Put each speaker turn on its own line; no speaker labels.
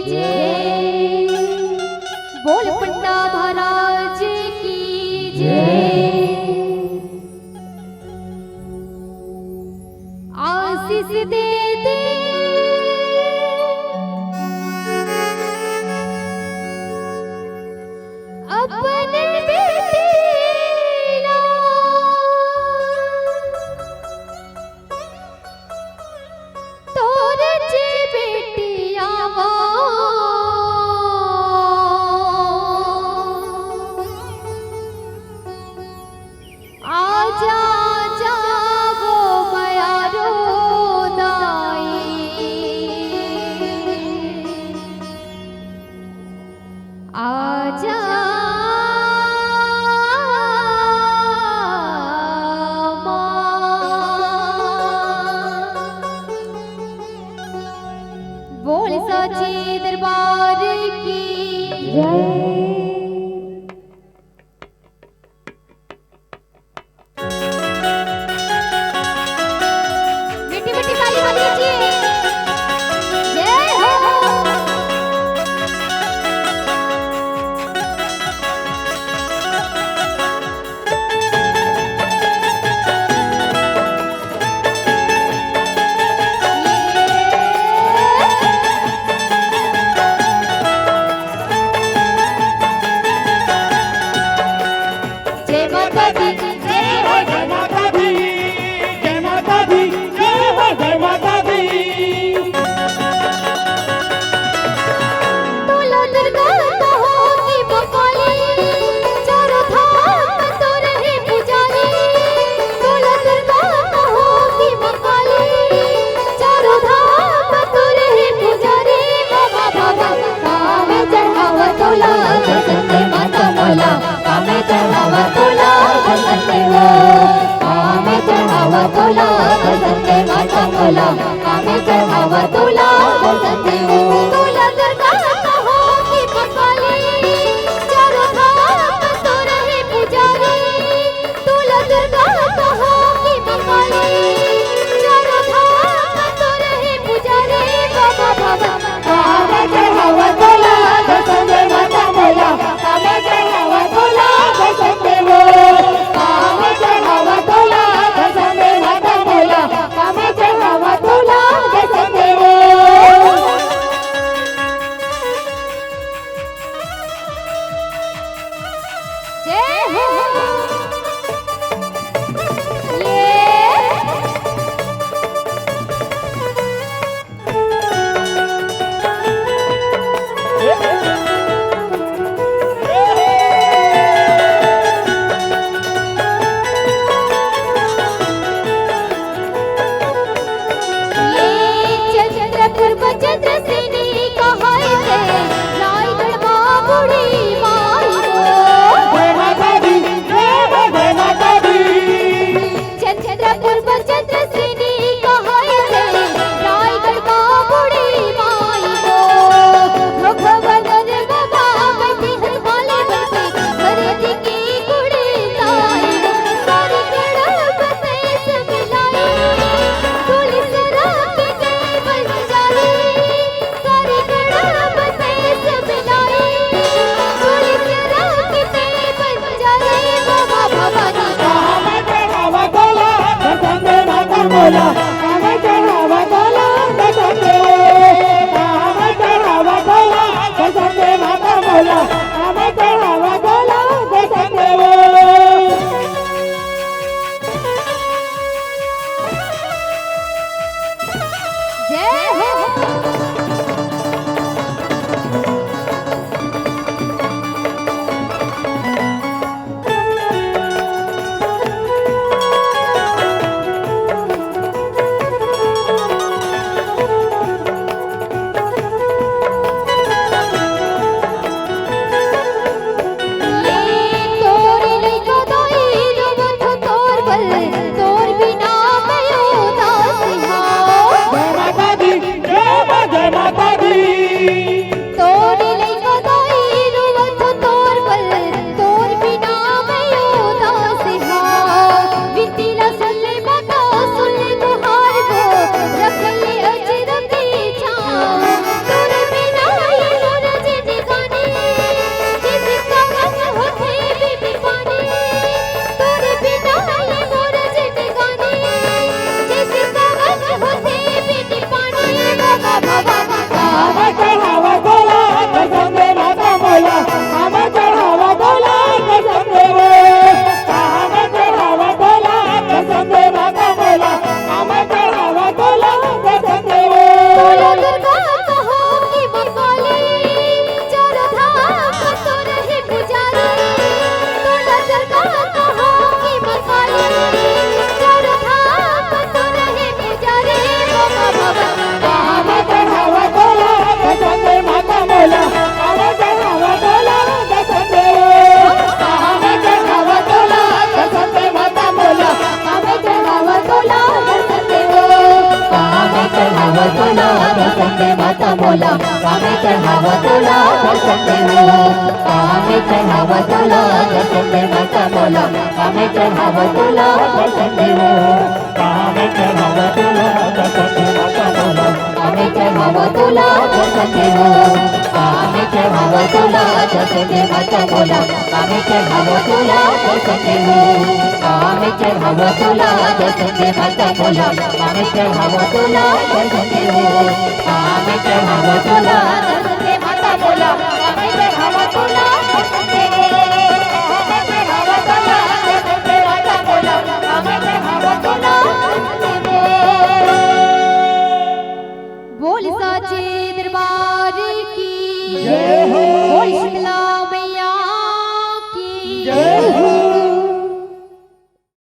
जय बोल पंडा महाराज की जय। आशीष दे दे अपने बेटे तोरे जी बेटिया आजा आजा वो मयारो दाई आजा बोल साची दरबार की जय। मिट्टी मिट्टी ताली बजाइए जय हो। जय माता दी जय हो
जय माता दी जय माता दी जय हो जय माता दी।
तोला दुर्गा कहो की बकाली चारों धाम तो रहे पुजारी। तोला दुर्गा कहो की बकाली चारों धाम तो रहे पुजारी। बाबा बाबा कामे चढ़ावा तोला संते माता मोला कामे चढ़ावा तोला संते वो कामे चढ़ावा तोला संते माता मोला कामे चढ़ावा तोला संते वो। तोला दुर्गा कहो की बकाली चारों धाम तो रहे पुजारी। तोला दुर्गा कहो की बकाली चारों धाम तो रहे पुजारी। बाबा बाबा कामे चढ़ावा तोला संते माता मोला कामे चढ़ावा तोला संते वो कामे चढ़ावा तोला संते माता मोला कामे चढ़ावा तोला संते वो। जय हो ये चंद्रपुर बचंद्र सेनी कहाय से रायगढ़ मां बूढ़ी माई हो।
जय माता दी जय हो जय माता दी।
चंद्रपुर बचंद्र सेनी कहाय से रायगढ़ मां बूढ़ी माई हो। भगवान बाबा बैठी हरवाले बैठी खरीदी की कुड़ी ताई हो। सारी गड़ब से सब लाई पुलिस रात के बन जाई। सारी गड़ब से सब लाई पुलिस रात के बन जाई। बाबा बाबा दी
कामे चढ़ावा तोला संते माता मोला कामे चढ़ावा तोला संते कामे चढ़ावा तोला संते माता मोला कामे चढ़ावा तोला संते वो।
जय हो। चढ़ावा तोला दर्शन देवो कामे चढ़ावा तोला दर्शन दे माता मोला कामे चढ़ावा तोला दर्शन देवो
कामे चढ़ावा तोला दर्शन दे माता मोला
कामे चढ़ावा तोला दर्शन देवो कामे चढ़ावा तोला दर्शन दे माता मोला कामे चढ़ावा तोला दर्शन देवो कामे चढ़ावा तोला दर्शन दे माता मोला कामे चढ़ावा तोला दर्शन देवो कामे चढ़ावा तोला दर्शन दे माता मोला